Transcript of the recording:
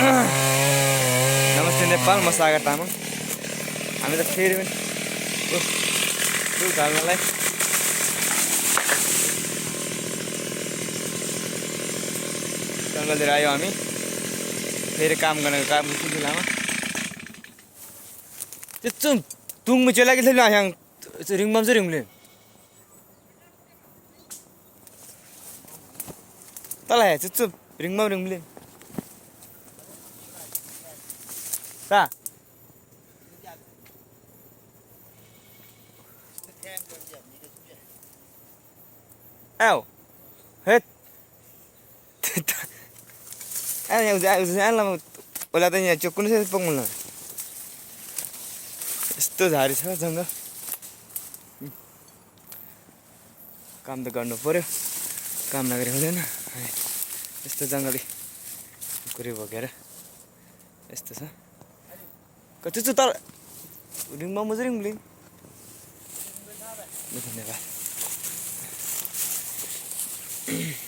नमस्ते नेपाल, म सागर तामाङ। हामी त फेरि पनि रुख ढाल्नलाई जङ्गलतिर आयो। हामी फेरि काम गर्नको कामको सिलसिलामा त्यस्तो तुङमा चाहिँ लागि थियो यहाँ रिङमा चाहिँ रिङले तँलाई हेर्छु चुप रिङमा रिङले कहाँ आऊ हेत उसलाई त यहाँ चोक्नु छ पङ्गुल यस्तो झारी छ जङ्गल। काम त गर्नु पर्यो, काम नगरे हुँदैन। यस्तो जङ्गली कुकुरी भोगेर यस्तो छ। कति छु तर रिङमा मजा रिङले धन्यवाद।